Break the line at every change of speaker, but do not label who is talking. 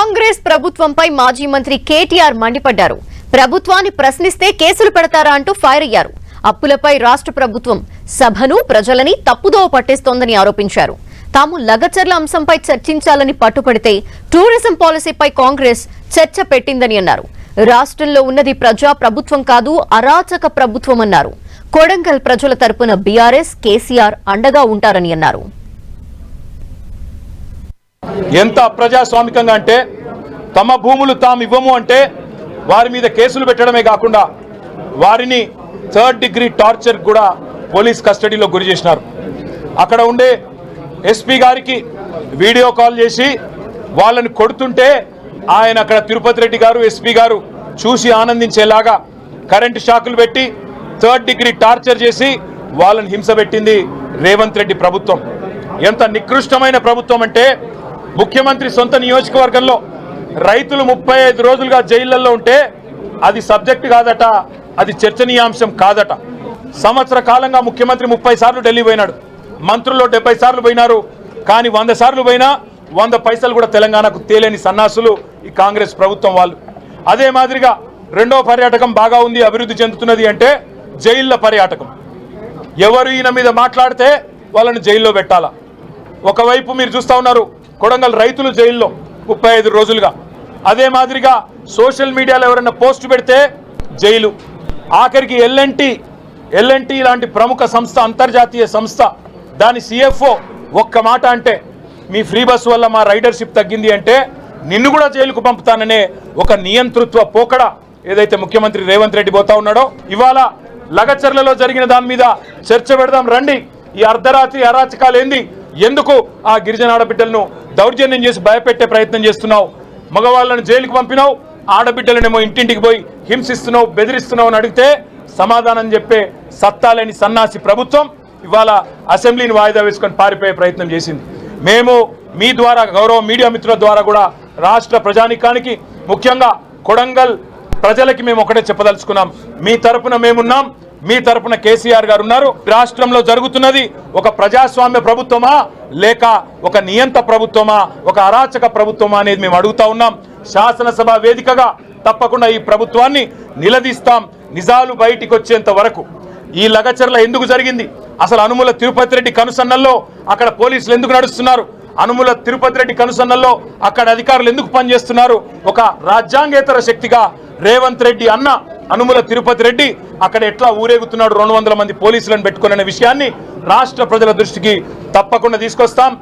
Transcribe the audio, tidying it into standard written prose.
కాంగ్రెస్ ప్రభుత్వంపై మాజీ మంత్రి కేటీఆర్ మండిపడ్డారు. ప్రభుత్వాన్ని ప్రశ్నిస్తే కేసులు పెడతారా అంటూ ఫైర్ అయ్యారు. అప్పులపై రాష్ట్ర ప్రభుత్వం సభను ప్రజలని తప్పుదోవ పట్టిస్తోందని ఆరోపించారు. తాము లగచర్ల అంశంపై చర్చించాలని పట్టుపడితే టూరిజం పాలసీపై కాంగ్రెస్ చర్చ పెట్టిందని అన్నారు. రాష్ట్రంలో ఉన్నది ప్రజా ప్రభుత్వం కాదు, అరాచక ప్రభుత్వం అన్నారు. కొడంగల్ ప్రజల తరపున బీఆర్ఎస్ కేసీఆర్ అండగా ఉంటారని అన్నారు.
ఎంత అప్రజాస్వామికంగా అంటే తమ భూములు తాము ఇవ్వము అంటే వారి మీద కేసులు పెట్టడమే కాకుండా వారిని 3rd డిగ్రీ టార్చర్ కూడా పోలీస్ కస్టడీలో గురి చేసినారు. అక్కడ ఉండే ఎస్పీ గారికి వీడియో కాల్ చేసి వాళ్ళని కొడుతుంటే ఆయన అక్కడ తిరుపతి రెడ్డి గారు ఎస్పీ గారు చూసి ఆనందించేలాగా కరెంటు షాకులు పెట్టి 3rd డిగ్రీ టార్చర్ చేసి వాళ్ళని హింస పెట్టింది రేవంత్ రెడ్డి ప్రభుత్వం. ఎంత నికృష్టమైన ప్రభుత్వం అంటే ముఖ్యమంత్రి సొంత నియోజకవర్గంలో రైతులు 35 రోజులుగా జైళ్లలో ఉంటే అది సబ్జెక్ట్ కాదట, అది చర్చనీయాంశం కాదట. సంవత్సర కాలంగా ముఖ్యమంత్రి 30 సార్లు ఢిల్లీ పోయినాడు, మంత్రుల్లో 70 సార్లు పోయినారు. కానీ 100 సార్లు పోయినా 100 పైసలు కూడా తెలంగాణకు తేలేని సన్నాసులు ఈ కాంగ్రెస్ ప్రభుత్వం వాళ్ళు. అదే మాదిరిగా రెండో పర్యాటకం బాగా ఉంది, అభివృద్ధి చెందుతున్నది అంటే జైళ్ల పర్యాటకం. ఎవరు ఈయన మీద మాట్లాడితే వాళ్ళని జైల్లో పెట్టాలా. ఒకవైపు మీరు చూస్తూ ఉన్నారు కొడంగల్ రైతులు జైల్లో 35 రోజులుగా. అదే మాదిరిగా సోషల్ మీడియాలో ఎవరైనా పోస్ట్ పెడితే జైలు. ఆఖరికి ఎల్ఎన్టీ లాంటి ప్రముఖ సంస్థ, అంతర్జాతీయ సంస్థ, దాని సిఎఫ్ఓ ఒక్క మాట అంటే మీ ఫ్రీ బస్ వల్ల మా రైడర్షిప్ తగ్గింది అంటే నిన్ను కూడా జైలుకు పంపుతాననే ఒక నియంతృత్వ పోకడ ఏదైతే ముఖ్యమంత్రి రేవంత్ రెడ్డి పోతా ఉన్నాడో, ఇవాళ లగచర్లలో జరిగిన దాని మీద చర్చ పెడదాం రండి. ఈ అర్ధరాత్రి అరాచకాలు ఏంది, ఎందుకు ఆ గిరిజన ఆడబిడ్డలను దౌర్జన్యం చేసి భయపెట్టే ప్రయత్నం చేస్తున్నావు, మగవాళ్ళను జైలుకు పంపినావు, ఆడబిడ్డలనేమో ఇంటింటికి పోయి హింసిస్తున్నావు, బెదిరిస్తున్నావు అని అడిగితే సమాధానం చెప్పే సత్తాలేని సన్నాసి ప్రభుత్వం ఇవాళ అసెంబ్లీని వాయిదా వేసుకొని పారిపోయే ప్రయత్నం చేసింది. మేము మీ ద్వారా, గౌరవ మీడియా మిత్రుల ద్వారా కూడా రాష్ట్ర ప్రజానికానికి, ముఖ్యంగా కొడంగల్ ప్రజలకి మేము ఒకటే చెప్పదలుచుకున్నాం. మీ తరపున మేమున్నాం, మీ తరపున కేసీఆర్ గారు ఉన్నారు. రాష్ట్రంలో జరుగుతున్నది ఒక ప్రజాస్వామ్య ప్రభుత్వమా లేక ఒక నియంత ప్రభుత్వమా, ఒక అరాచక ప్రభుత్వమా అనేది మేము అడుగుతా ఉన్నాం. శాసనసభ వేదికగా తప్పకుండా ఈ ప్రభుత్వాన్ని నిలదీస్తాం. నిజాలు బయటికి వచ్చేంత వరకు ఈ లగచర్ల ఎందుకు జరిగింది, అసలు అనుముల తిరుపతి రెడ్డి కనుసన్నల్లో అక్కడ పోలీసులు ఎందుకు నడుస్తున్నారు, అనుముల తిరుపతి రెడ్డి కనుసన్నల్లో అక్కడ అధికారులు ఎందుకు పనిచేస్తున్నారు, ఒక రాజ్యాంగేతర శక్తిగా రేవంత్ రెడ్డి అన్న అనుముల తిరుపతి రెడ్డి అక్కడ ఎట్లా ఊరేగుతున్నాడు 200 మంది పోలీసులను పెట్టుకునే విషయాన్ని రాష్ట్ర ప్రజల దృష్టికి తప్పకుండా తీసుకొస్తాం.